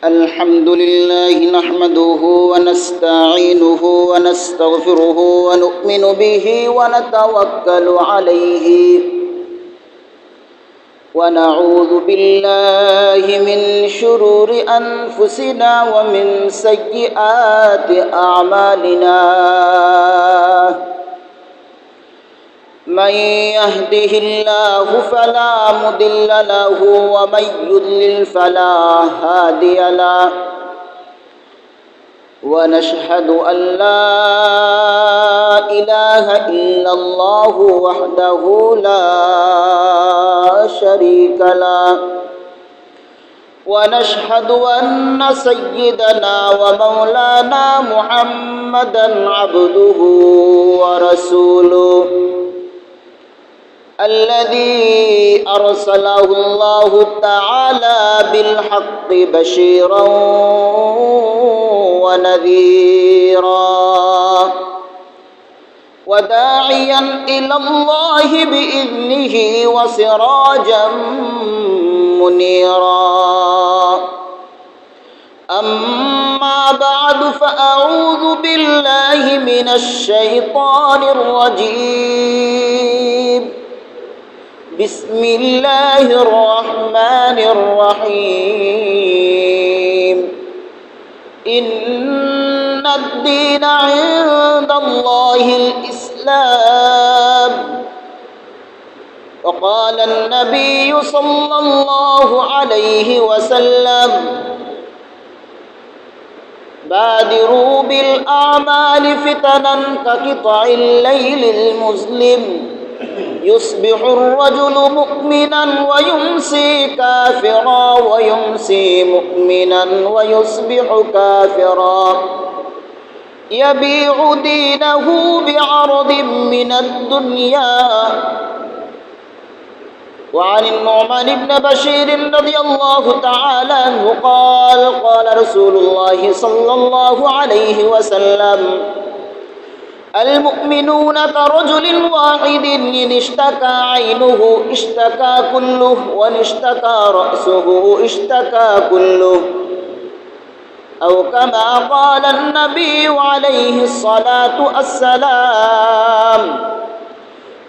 الحمد لله نحمده ونستعينه ونستغفره ونؤمن به ونتوكل عليه ونعوذ بالله من شرور أنفسنا ومن سيئات أعمالنا من يهده الله فلا مضل له ومن يضلل فلا هادي له ونشهد أن لا إله إلا الله وحده لا شريك له ونشهد أن سيدنا ومولانا محمدا عبده ورسوله الذي أرسله الله تعالى بالحق بشيرا ونذيرا وداعيا إلى الله بإذنه وسراجا منيرا أما بعد فأعوذ بالله من الشيطان الرجيم بسم الله الرحمن الرحيم إن الدين عند الله الإسلام وقال النبي صلى الله عليه وسلم بادروا بالأعمال فتنا كقطع الليل المظلم يصبح الرجل مؤمنا ويمسي كافرا ويمسي مؤمنا ويصبح كافرا يبيع دينه بعرض من الدنيا. وعن النعمان بن بشير رضي الله تعالى عنه قال قال رسول الله صلى الله عليه وسلم المؤمنون كرجل واحد إن اشتكى عينه اشتكى كله وإن اشتكى رأسه اشتكى كله أو كما قال النبي عليه الصلاة والسلام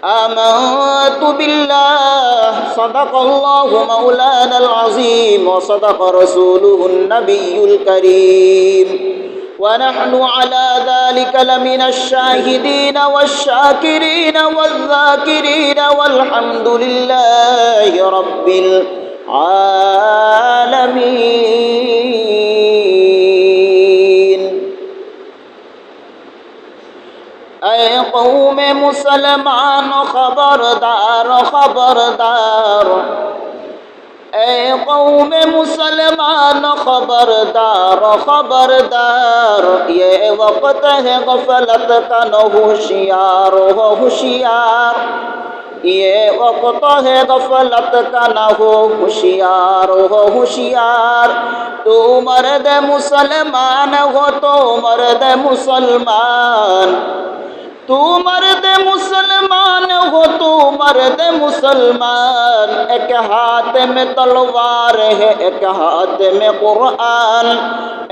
آمنت بالله صدق الله مولانا العظيم وصدق رسوله النبي الكريم ونحن على ذلك لمن الشاهدين والشاكرين والذاكرين والحمد لله رب العالمين. اے قوم مسلمان خبردار خبردار اے قوم مسلمان خبردار خبردار یہ وقت ہے غفلت کا نہ ہوشیار ہو ہوشیار یہ وقت ہے غفلت کا نہ ہو ہوشیار ہو ہوشیار تو مرد مسلمان ہو تو مرد مسلمان تو مرد مسلمان ہو تو مرد مسلمان ایک ہاتھ میں تلوار ہے ایک ہاتھ میں قرآن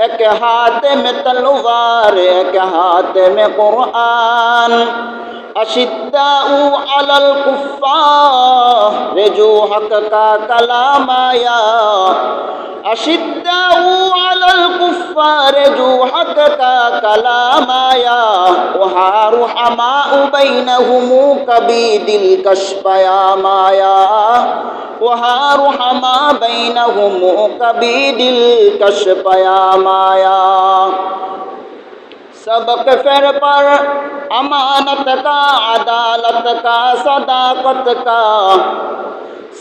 ایک ہاتھ میں تلوار ایک ہاتھ میں قرآن اشداء علی الکفار جو حق کا کلام آیا اشداء علی الکفار جو حق کا کلام آیا وہاں رحماء بینہم کبھی دلکش پیام آیا وہاں رحماء بینہم کبھی دلکش پیام آیا. سبق فر پر امانت کا عدالت کا صداقت کا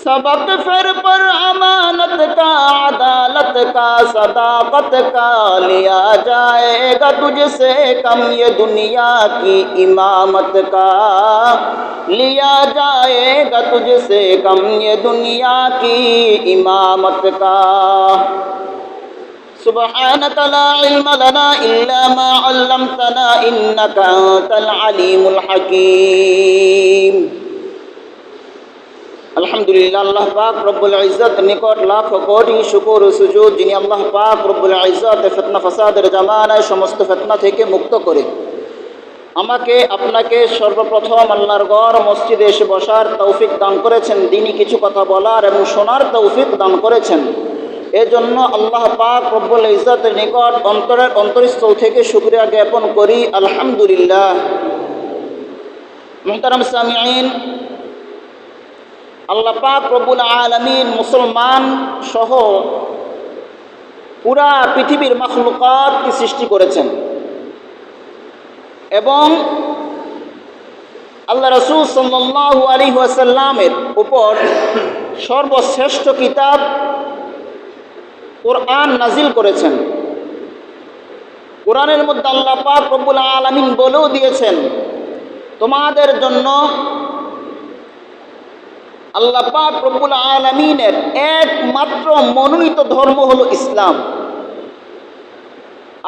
سبق فر پر امانت کا عدالت کا صداقت کا لیا جائے گا تجھ سے کم یہ دنیا کی امامت کا لیا جائے گا تجھ سے کم یہ دنیا کی امامت کا. سبحانك لا علم لنا إلا ما علمتنا إنك أنت العليم الحكيم. আলহামদুলিল্লাহ, আল্লাহ পাক রব্বুল ইজ্জত নিকট লাখ কোটি শুকর ও সুজুদ, যিনি আল্লাহ পাক রব্বুল ইজ্জত ফিতনা ফাসাদের জামানায় সমস্ত ফিতনা থেকে মুক্ত করে আমাকে আপনাকে সর্বপ্রথম আল্লাহর ঘর মসজিদে এসে বসার তৌফিক দান করেছেন, দিনই কিছু কথা বলার এবং শোনার তৌফিক দান করেছেন। এজন্য আল্লাহ পাক রব্বুল ইজ্জতের নিকট অন্তরের অন্তরস্থল থেকে শুকরিয়া জ্ঞাপন করি, আলহামদুলিল্লাহ। মুহতারাম সামিঈন, আল্লাহ পাক রব্বুল আলামিন মুসলমান সহ পুরা পৃথিবীর মাখলুকাতকে সৃষ্টি করেছেন এবং আল্লাহ রাসূল সাল্লাল্লাহু আলাইহি ওয়াসাল্লামের উপর সর্বশ্রেষ্ঠ কিতাব কোরআন নাজিল করেছেন। কোরআনের মধ্যে আল্লাহ পাক রব্বুল আলামিন বলেও দিয়েছেন, তোমাদের জন্য আল্লাহ পাক রব্বুল আলামিনের একমাত্র মনোনীত ধর্ম হলো ইসলাম।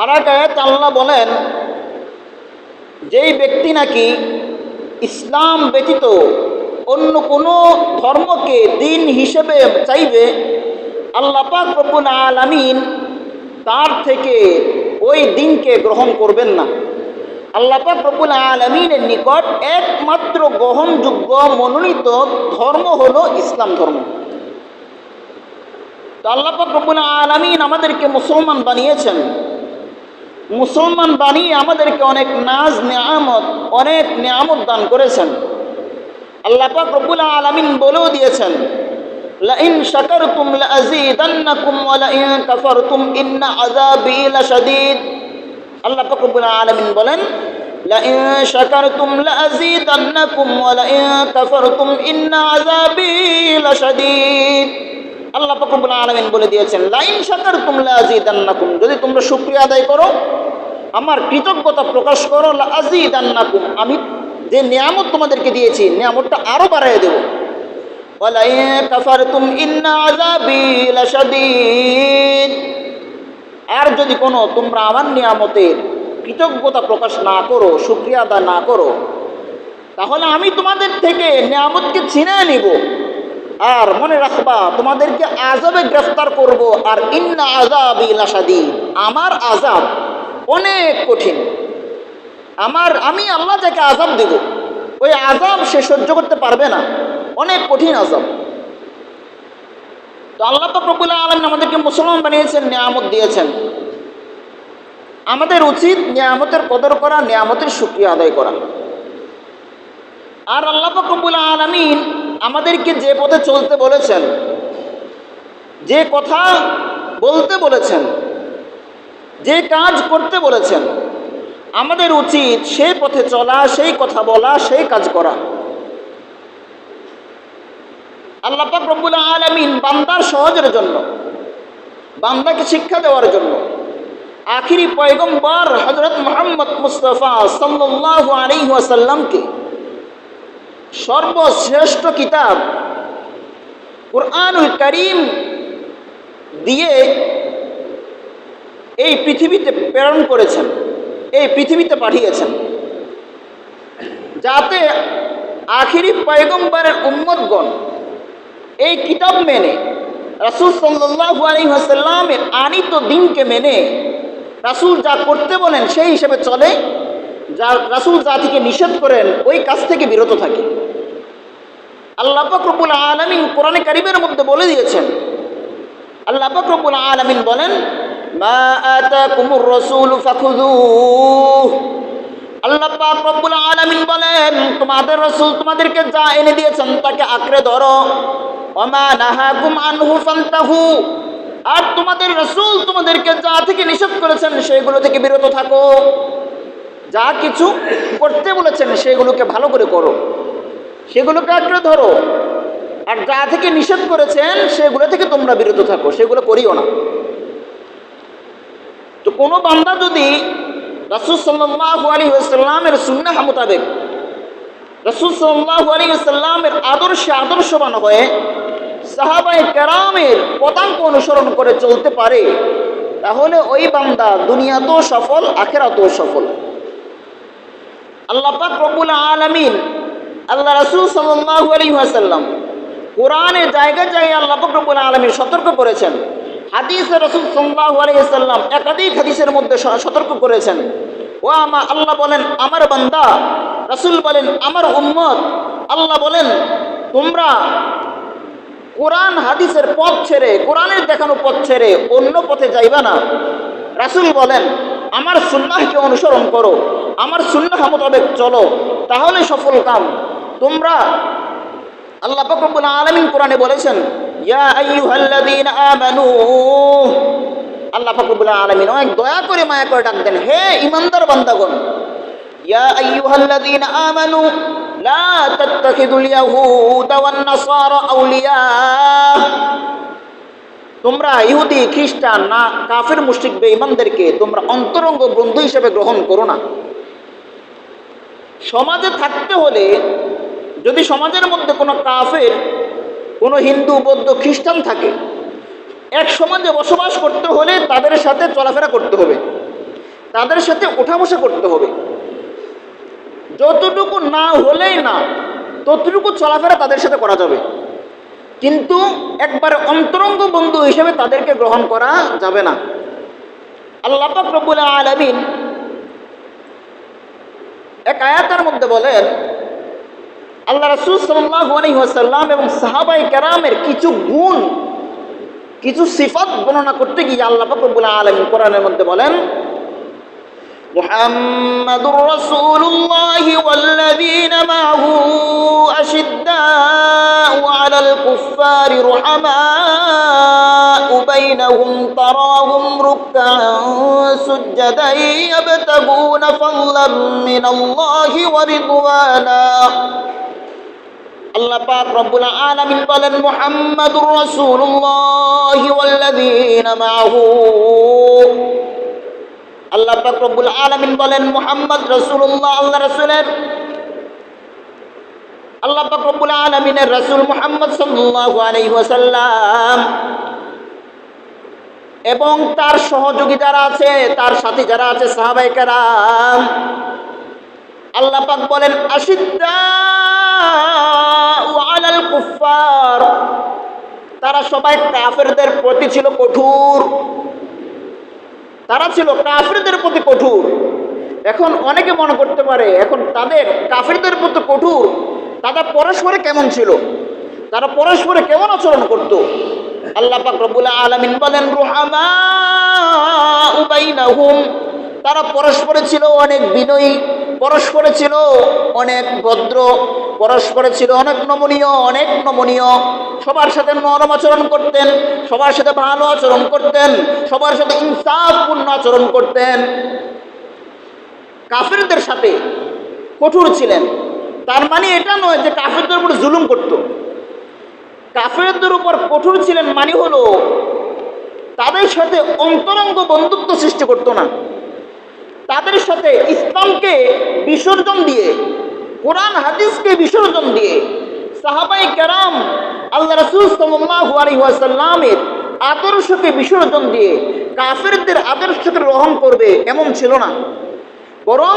আর এক আয়াতে আল্লাহ বলেন, যেই ব্যক্তি নাকি ইসলাম ব্যতীত অন্য কোনো ধর্মকে দিন হিসেবে চাইবে, আল্লাহ পাক রব্বুল আলামিন তার থেকে ওই দিনকে গ্রহণ করবেন না। আল্লাহ পাক রব্বুল আলামিনের নিকট একমাত্র গ্রহণযোগ্য মনোনীত ধর্ম হলো ইসলাম ধর্ম। তো আল্লাহ পাক রব্বুল আলামিন আমাদেরকে মুসলমান বানিয়েছেন। মুসলমান বানিয়ে আমাদেরকে অনেক নাজ নেয়ামত, অনেক নেয়ামত দান করেছেন। আল্লাহ পাক রব্বুল আলামিন বলেও দিয়েছেন, লাইন শাকারতুম লাযীদান্নাকুম ওয়া লাইন কাফারতুম ইন্না আযাবি লাশাদীদ। আল্লাহ পাক রব্বুল আলামিন বলেন, লাইন শাকারতুম লাযীদান্নাকুম ওয়া লাইন কাফারতুম ইন্না আযাবি লাশাদীদ। আল্লাহ পাক রব্বুল আলামিন বলে দিয়েছেন, লাইন শাকারতুম লাযীদান্নাকুম, যদি তোমরা শুকরিয়া আদায় করো, আমার কৃতজ্ঞতা প্রকাশ করো, লাযীদান্নাকুম, আমি যে নিয়ামত তোমাদেরকে দিয়েছি নিয়ামতটা আরো বাড়ায় দেব। ওয়া লাইন কাফারতুম ইন্না আযাবি লাশাদীদ, আর যদি কোনো তোমরা আমার নিয়ামতের কৃতজ্ঞতা প্রকাশ না করো, শুকরিয়া আদায় না করো, তাহলে আমি তোমাদের থেকে নিয়ামতকে ছিনিয়ে নিব। আর মনে রাখবা, তোমাদেরকে আযাবে গ্রেফতার করব। আর ইন্না আযাবি লাশাদীদ, আমার আযাব অনেক কঠিন। আমি আল্লাহ যাকে আযাব দেব, ওই আযাব সে সহ্য করতে পারবে না, অনেক কঠিন আযাব। তো আল্লাহ পাক রব্বুল আলামিন আমাদেরকে মুসলমান বানিয়েছেন, নিয়ামত দিয়েছেন। আমাদের উচিত নিয়ামতের কদর করা, নিয়ামতের শুকরিয়া আদায় করা। আর আল্লাহ পাক রব্বুল আলামিন আমাদেরকে যে পথে চলতে বলেছেন, যে কথা বলতে বলেছেন, যে কাজ করতে বলেছেন, আমাদের উচিত সেই পথে চলা, সেই কথা বলা, সেই কাজ করা। আল্লাহ পাক রব্বুল আলামিন বান্দার সহজের জন্য, বান্দাকে শিক্ষা দেওয়ার জন্য আখিরি পয়গম্বর হযরত মুহাম্মদ মুস্তাফা সাল্লাল্লাহু আলাইহি ওয়াসাল্লামকে সর্বশ্রেষ্ঠ কিতাব কুরআনুল কারীম দিয়ে এই পৃথিবীতে প্রেরণ করেছেন, এই পৃথিবীতে পাঠিয়েছেন, যাতে আখিরি পয়গম্বরের উম্মতগণ এই কিতাব মেনে, রাসূল সাল্লাল্লাহু আলাইহি ওয়াসাল্লামের আনিত দিনকে মেনে রাসূল যা করতে বলেন সেই হিসেবে চলে, যা রাসূল যা থেকে নিষেধ করেন ওই কাজ থেকে বিরত থাকে। আল্লাহ পাক রব্বুল আলামিন কোরআনে কারীমের মধ্যে বলে দিয়েছেন, আল্লাহ পাক রব্বুল আলামিন বলেন, মা আতাকুমুর রাসূলু ফাখুযুহু। আল্লাহ পাক রব্বুল আলামিন বলেন, তোমাদের রাসূল তোমাদেরকে যা এনে দিয়েছেন তাকে আঁকড়ে ধরো। ওয়া মা নাহাকুম আনহু ফান্তাহু, আর তোমাদের রাসূল তোমাদেরকে যা থেকে নিষেধ করেছেন সেগুলো থেকে বিরত থাকো। যা কিছু করতে বলেছেন সেগুলোকে ভালো করে করো, সেগুলোকে আঁকড়ে ধরো। আর যা থেকে নিষেধ করেছেন সেগুলো থেকে তোমরা বিরত থাকো, সেগুলো করিও না। তো কোনো বান্দা যদি রাসূল সাল্লাল্লাহু আলাইহি ওয়াসাল্লামের সুন্নাহ মোতাবেক, রাসূল সাল্লাল্লাহু আলাইহি ওয়াসাল্লামের আদর্শে আদর্শবান হয়ে সাহাবায়ে কেরামের পদাঙ্ক অনুসরণ করে চলতে পারে, তাহলে ওই বান্দা দুনিয়াতেও সফল, আখিরাতেও সফল। আল্লাহ পাক রব্বুল আলামিন আল্লাহ রাসূল সাল্লাল্লাহু আলাইহি ওয়াসাল্লাম কোরআনের জায়গায় জায়গায় আল্লাহ পাক রব্বুল আলামিন সতর্ক করেছেন। হাদিসে রাসূল সাল্লাল্লাহু আলাইহি ওয়াসাল্লাম একাধিক হাদিসের মধ্যে সতর্ক করেছেন। ও আল্লাহ বলেন আমার বান্দা, রাসূল বলেন আমার উম্মত। আল্লাহ বলেন তোমরা কোরআন হাদিসের পথ ছেড়ে, কোরআনের দেখানো পথ ছেড়ে অন্য পথে যাইবা না। রাসূল বলেন আমার সুন্নাহকে অনুসরণ করো, আমার সুন্নাহ মোতাবেক চলো, তাহলে সফল কাম তোমরা। আল্লাহ পাক রব্বুল আলামিন কোরআনে বলেছেন ইয়া আইয়ুহাল্লাযীনা আমানু, আল্লাহ পাক রব্বুল আলামিন অনেক দয়া করে মায়া করে ডাক দেন, হে ঈমানদার বান্দাগণ, ইয়া আইয়ুহাল্লাযীনা আমানু লা তাত্তাখিযুল ইয়াহুদা ওয়ান নাসারা আউলিয়া, তোমরা ইহুদি খ্রিস্টান না কাফের মুশরিক বেঈমানদেরকে তোমরা অন্তরঙ্গ বন্ধু হিসেবে গ্রহণ করো না। সমাজে থাকতে হলে যদি সমাজের মধ্যে কোনো কাফের, কোনো হিন্দু, বৌদ্ধ, খ্রিস্টান থাকে, এক সমাজে বসবাস করতে হলে তাদের সাথে চলাফেরা করতে হবে, তাদের সাথে ওঠা বসা করতে হবে। যতটুকু না হলেই না ততটুকু চলাফেরা তাদের সাথে করা যাবে, কিন্তু একবারে অন্তরঙ্গ বন্ধু হিসেবে তাদেরকে গ্রহণ করা যাবে না। আল্লাহ পাক রব্বুল আলামিন এক আয়াতের মধ্যে বলেন, আল্লাহ রাসূল সাল্লাল্লাহু আলাইহি ওয়াসাল্লাম এবং সাহাবায়ে কেরামের কিছু গুণ, কিছু সিফাত বর্ণনা করতে গিয়ে আল্লাহ পাক রব্বুল আলামিন কোরআনের মধ্যে বলেন মুহাম্মাদুর রাসূলুল্লাহি ওয়াল্লাযীনা মা'হু আশিদ্দাউ আলাল কুফফারি রুহামাউ বাইনাহুম তারাহুম রুকআন সুজদান ইয়াবতাগুনা ফাদলাম মিনাল্লাহি ওয়া রিদওয়ানা। আল্লাহ পাক রব্বুল আলামিন বলেন মুহাম্মাদুর রাসূলুল্লাহি ওয়াল্লাযীনা মা'হু, আল্লাহ পাক রব্বুল আলামিন বলেন মুহাম্মদ রাসূলুল্লাহ, আল্লাহ রাসূলের, আল্লাহ পাক রব্বুল আলামিনের রাসূল মুহাম্মদ সাল্লাল্লাহু আলাইহি ওয়াসাল্লাম এবং তার সহযোগী যারা আছে, তার সাথী যারা আছে সাহাবায়ে কেরাম, আল্লাহ পাক বলেন আশিদ্দাউ আলাল কুফফার, তারা সবাই কাফেরদের প্রতি ছিল কঠোর, তারা ছিল কাফেরদের প্রতি কঠোর। এখন অনেকে মনে করতে পারে এখন তাদের কাফেরদের প্রতি কঠোর, তারা পরস্পরে কেমন ছিল, তারা পরস্পরে কেমন আচরণ করত। আল্লাহ পাক রব্বুল আলামিন বলেন রুহামাউ বাইনাহুম, তারা পরস্পরে ছিল অনেক বিনয়ী, পরস্পরে ছিল অনেক ভদ্র, পরস্পরে ছিল অনেক নমনীয়, সবার সাথে নরম আচরণ করতেন, সবার সাথে ভালো আচরণ করতেন, সবার সাথে ইনসাফপূর্ণ আচরণ করতেন। কাফেরদের সাথে কঠোর ছিলেন, তার মানে এটা নয় যে কাফেরদের উপর জুলুম করত। কাফেরদের উপর কঠোর ছিলেন মানে হলো তাদের সাথে অন্তরঙ্গ বন্ধুত্ব সৃষ্টি করতো না, তাদের সাথে ইসলামকে বিসর্জন দিয়ে, কোরআন হাদিসকে বিসর্জন দিয়ে, সাহাবায়ে কেরাম আল্লাহ রাসূল সাল্লাল্লাহু আলাইহি ওয়াসাল্লামের আদর্শকে বিসর্জন দিয়ে কাফেরদের আদর্শকে গ্রহণ করবে এমন ছিল না। বরং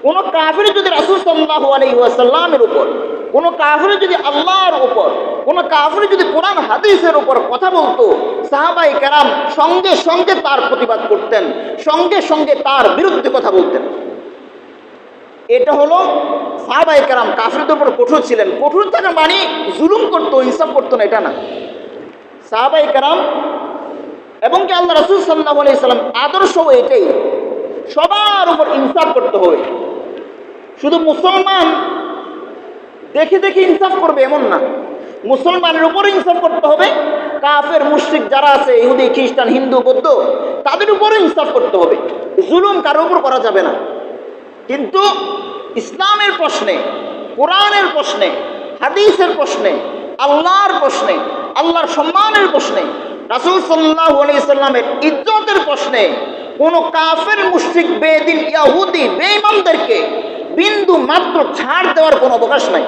কোনো কাফের যদি রাসূল সাল্লাল্লাহু আলাইহি ওয়াসাল্লামের উপর, কোনো কাফের যদি আল্লাহর উপর, কোনো কাফের যদি কোরআন হাদিসের উপর কথা বলতো, সাহাবায়ে কেরাম সঙ্গে সঙ্গে তার প্রতিবাদ করতেন, সঙ্গে সঙ্গে তার বিরুদ্ধে কথা বলতেন। এটা হলো সাহাবায়ে কেরাম কাফেরদের উপর কঠোর ছিলেন। কঠোর থাকা মানে জুলুম করতো, ইনসাফ করতো না, এটা না। সাহাবায়ে কেরাম এবং কি আল্লাহ রাসূল সাল্লাল্লাহু আলাইহি সাল্লাম আদর্শ এটাই, সবার উপর ইনসাফ করতে হবে। শুধু মুসলমান দেখে দেখে ইনসাফ করবে এমন না, মুসলমানের উপর ইনসাফ করতে হবে, কাফের মুশরিক যারা আছে ইহুদি খ্রিস্টান হিন্দু বৌদ্ধ তাদের উপরও ইনসাফ করতে হবে। জুলুম কারোর উপর করা যাবে না। কিন্তু ইসলামের প্রশ্নে, কোরআনের প্রশ্নে, হাদিসের প্রশ্নে, আল্লাহর প্রশ্নে, আল্লাহর সম্মানের প্রশ্নে, রাসূল সাল্লাল্লাহু আলাইহি সাল্লামের ইজ্জতের প্রশ্নে কোন কাফের মুশরিক বেদিন ইহুদি বেঈমানদেরকে বিন্দু মাত্র ছাড় দেওয়ার কোনো অবকাশ নাই।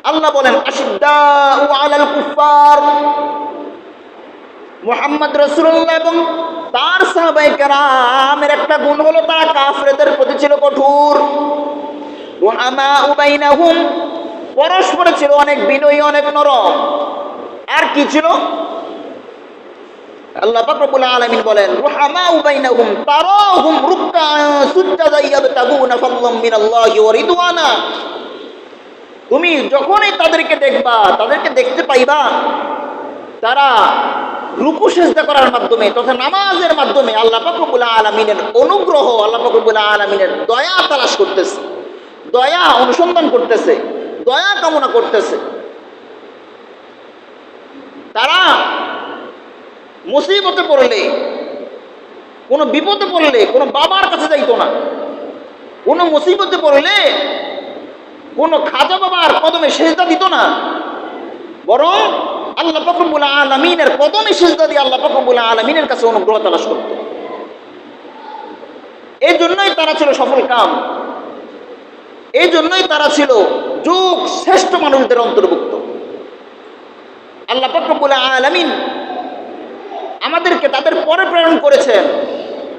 আল্লাহ বলেন আশিদ্দাউ আলাল কুফফার, মুহাম্মদ রাসূলুল্লাহ এবং তার সাহাবায়ে কেরামের একটা গুণ হলো তারা কাফেরদের প্রতি ছিল কঠোর। রুহামাউ বাইনাহুম, পরস্পরে ছিল অনেক বিনয়ী, অনেক নরম। আর কি ছিল? আল্লাহ পাক রব্বুল আলামিন বলেন, রুহামাউ বাইনাহুম তারাহুম রুকআন সুজদান ইয়াবতাগুনা ফাদলাম মিনাল্লাহি ওয়া রিদওয়ানা। তুমি যখনই তাদেরকে দেখবা, তাদেরকে দেখতে পাইবা তারা রুকু সিজদা করার মাধ্যমে তথা নামাজের মাধ্যমে আল্লাহ পাক রব্বুল আলামিনের অনুগ্রহ, আল্লাহ পাক রব্বুল আলামিনের দয়া তালাশ করতেছে, দয়া অনুসন্ধান করতেছে, দয়া কামনা করতেছে। তারা মুসিবতে পড়লে, কোনো বিপদে পড়লে কোনো বাবার কাছে যাইতো না, কোনো মুসিবতে পড়লে কোনো খাজা বাবার কদমে সেজদা দিত না, বরং আল্লাহ পাক রব্বুল আলামিনের কদমে সেজদা দিয়ে আল্লাহ পাক রব্বুল আলামিনের কাছে অনুগ্রহ তালাশ করত। এই জন্যই তারা ছিল সফল কাম, এই জন্যই তারা ছিল যুগ শ্রেষ্ঠ মানুষদের অন্তর্ভুক্ত। আল্লাহ পাক রব্বুল আলামিন আমাদেরকে তাদের পরে প্রেরণ করেছেন।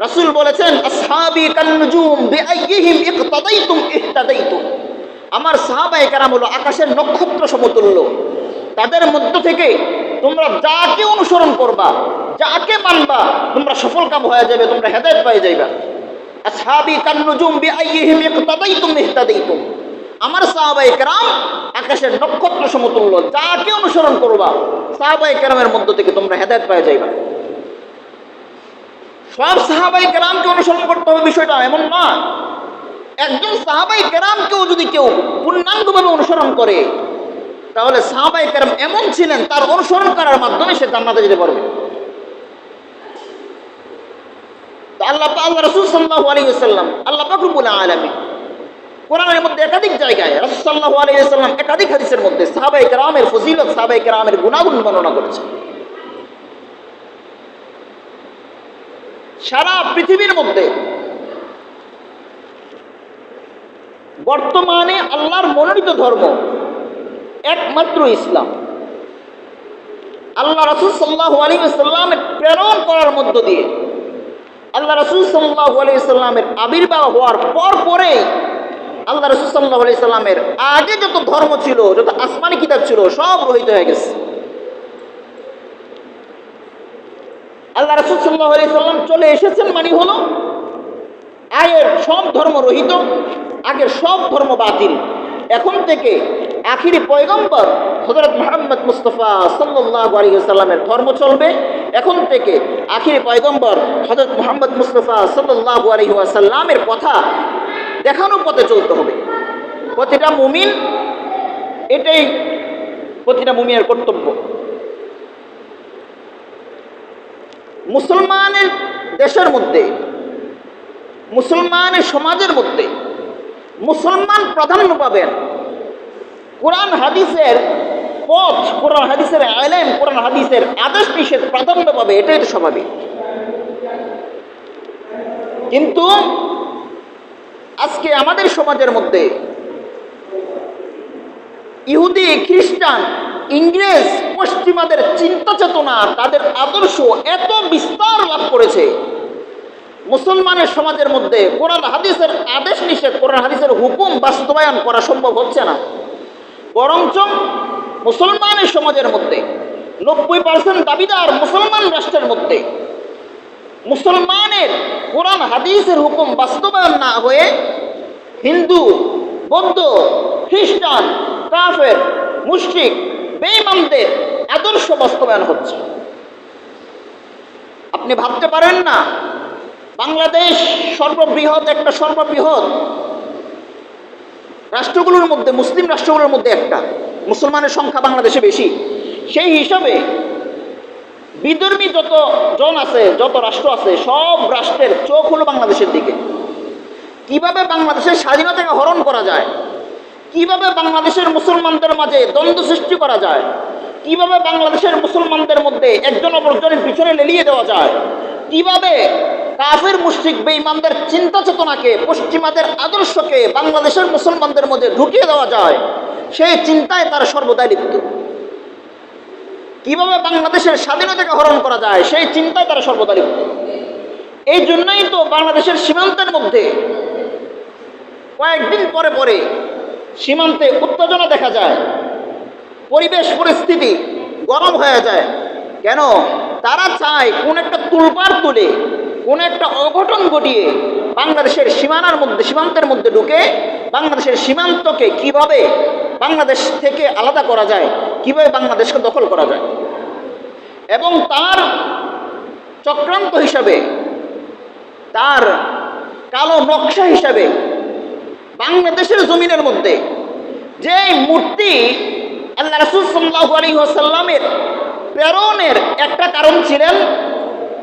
রাসূল বলেছেন, আসহাবি কান্নুজুম বিআইয়িহিম ইকতাদাইতুম ইহতাদাইতুম। আমার সাহাবায়ে কেরাম হলো আকাশের নক্ষত্র সমতুল্য, তাদের মধ্য থেকে তোমরা যাকে অনুসরণ করবা, যাকে মানবা, তোমরা সফল কাম হয়ে যাবে, তোমরা হেদায়েত পেয়ে যাইবা। আসহাবি কান্নুজুম বিআইয়িহিম ইকতাদাইতুম ইহতাদাইতুম। আমার সাহাবায়ে কেরাম আকাশের নক্ষত্র সমতুল্য, যাকে অনুসরণ করবা সাহাবায়ে কেরামের মধ্য থেকে তোমরা হেদায়েত পেয়ে যাইবা। সব সাহাবায়ে কেরামকে অনুসরণ করতে হবে বিষয়টা এমন না। একজন সাহাবায়ে কেরামকেও যদি কেউ পূর্ণাঙ্গভাবে অনুসরণ করে, তাহলে সাহাবায়ে কেরাম এমন ছিলেন, তার অনুসরণ করার মাধ্যমে সে জান্নাতে যেতে পারবে। আল্লাহ রাসূল সাল্লাল্লাহু আলাইহি ওয়াসাল্লাম, আল্লাহ পাক রব্বুল আলামিন কোরআনের মধ্যে একাধিক জায়গায় রাসূল সাল্লাল্লাহু আলাইহি ওয়াসাল্লাম একাধিক হাদিসের মধ্যে সাহাবায়ে কেরামের ফজিলত, সাহাবায়ে কেরামের গুনাহগুণ বর্ণনা করেছেন। সারা পৃথিবীর মধ্যে বর্তমানে আল্লাহর মনোনীত ধর্ম একমাত্র ইসলাম। আল্লাহ রাসূল সাল্লাল্লাহু আলাইহি ওয়াসাল্লামের প্রেরণ করার মধ্য দিয়ে, আল্লাহ রাসূল সাল্লাল্লাহু আলাইহি ওয়াসাল্লামের আবির্ভাব হওয়ার পরেই আল্লাহ রাসূল সাল্লাল্লাহু আলাইহি ওয়াসাল্লামের আগে যত ধর্ম ছিল, যত আসমানি কিতাব ছিল, সব রহিত হয়ে গেছে। আল্লাহ রাসূল সাল্লাল্লাহু আলাইহি ওয়াসাল্লাম চলে এসেছেন মানে হলো আগের সব ধর্ম রহিত, আগের সব ধর্ম বাতিল। এখন থেকে আখিরি পয়গম্বর হযরত মুহাম্মদ মুস্তাফা সাল্লাল্লাহু আলাইহি ওয়াসাল্লামের ধর্ম চলবে। এখন থেকে আখিরি পয়গম্বর হযরত মুহাম্মদ মুস্তাফা সাল্লাল্লাহু আলাইহি ওয়াসাল্লামের কথা দেখানোর পথে চলতে হবে। প্রতিটা মুমিন, এটাই প্রতিটা মুমিনের কর্তব্য। মুসলমানের দেশের মধ্যে, মুসলমানের সমাজের মধ্যে মুসলমান প্রাধান্য পাবেন, কোরআন হাদিসের পথ, কোরআন হাদিসের ইলম, কোরআন হাদিসের আদেশ নিষেধ প্রাধান্য পাবে, এটাই তো স্বাভাবিক। কিন্তু আজকে আমাদের সমাজের মধ্যে ইহুদি, খ্রিস্টান, ইংরেজ, পশ্চিমাদের চিন্তা চেতনা, তাদের আদর্শ এত বিস্তার লাভ করেছে, মুসলমানের সমাজের মধ্যে কোরআন হাদিসের আদেশ নিষেধ, কোরআন হাদিসের হুকুম বাস্তবায়ন করা সম্ভব হচ্ছে না। বরঞ্চ মুসলমানের সমাজের মধ্যে 90% দাবিদার মুসলমান রাষ্ট্রের মধ্যে মুসলমানের কোরআন হাদিসের হুকুম বাস্তবায়ন না হয়ে হিন্দু, বৌদ্ধ, খ্রিস্টান, কাফের, মুশরিক, বেঈমানদের আদর্শ বাস্তবায়ন হচ্ছে। আপনি ভাবতে পারেন না, বাংলাদেশ সর্ববৃহৎ রাষ্ট্রগুলোর মধ্যে, মুসলিম রাষ্ট্রগুলোর মধ্যে একটা, মুসলমানের সংখ্যা বাংলাদেশে বেশি। সেই হিসাবে বিধর্মী যত জন আছে, যত রাষ্ট্র আছে, সব রাষ্ট্রের চোখ হলো বাংলাদেশের দিকে। কিভাবে বাংলাদেশের স্বাধীনতাকে হরণ করা যায়, কিভাবে বাংলাদেশের মুসলমানদের মাঝে দ্বন্দ্ব সৃষ্টি করা যায়, কিভাবে বাংলাদেশের মুসলমানদের মধ্যে একজন অপরজনের পিছনে লেলিয়ে দেওয়া যায়, কিভাবে কাফের, মুশরিক, বেঈমানদের চিন্তা চেতনাকে, পশ্চিমাদের আদর্শকে বাংলাদেশের মুসলমানদের মধ্যে ঢুকিয়ে দেওয়া যায়, সেই চিন্তায় তারা সর্বদাই লিপ্ত। কিভাবে বাংলাদেশের স্বাধীনতাকে হরণ করা যায়, সেই চিন্তায় তারা সর্বদা লিপ্ত। এই জন্যই তো বাংলাদেশের সীমান্তের মধ্যে কয়েকদিন পরে পরে সীমান্তে উত্তেজনা দেখা যায়, পরিবেশ পরিস্থিতি গরম হয়ে যায়। কেন? তারা চায় কোন একটা তুলপার তুলে, কোন একটা অঘটন ঘটিয়ে বাংলাদেশের সীমান্তের মধ্যে ঢুকে বাংলাদেশের সীমান্তকে কিভাবে বাংলাদেশ থেকে আলাদা করা যায়, কিভাবে বাংলাদেশকে দখল করা যায়। এবং তার চক্রান্ত হিসাবে, তার কালো নকশা হিসাবে বাংলাদেশের জমিনের মধ্যে যে মূর্তি আল্লাহ রাসূল সাল্লাল্লাহু আলাইহি ওয়াসাল্লামের প্রেরণের একটা কারণ ছিলেন,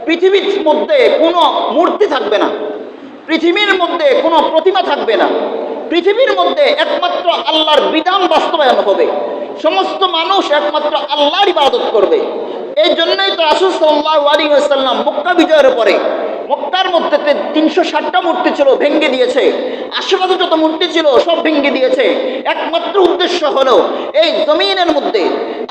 পৃথিবীর মধ্যে কোনো মূর্তি থাকবে না, পৃথিবীর মধ্যে কোনো প্রতিমা থাকবে না, পৃথিবীর মধ্যে একমাত্র আল্লাহর বিধান বাস্তবায়ন হবে, সমস্ত মানুষ একমাত্র আল্লাহর ইবাদত করবে। এই জন্যই তো রাসূল সাল্লাল্লাহু আলাইহি ওয়াসাল্লাম মক্কা বিজয়ের পরে মক্কার মধ্যে 360টা মূর্তি ছিল, ভেঙে দিয়েছে। আশেপাশে যত মূর্তি ছিল সব ভেঙে দিয়েছে। একমাত্র উদ্দেশ্য হলো এই জমিনের মধ্যে,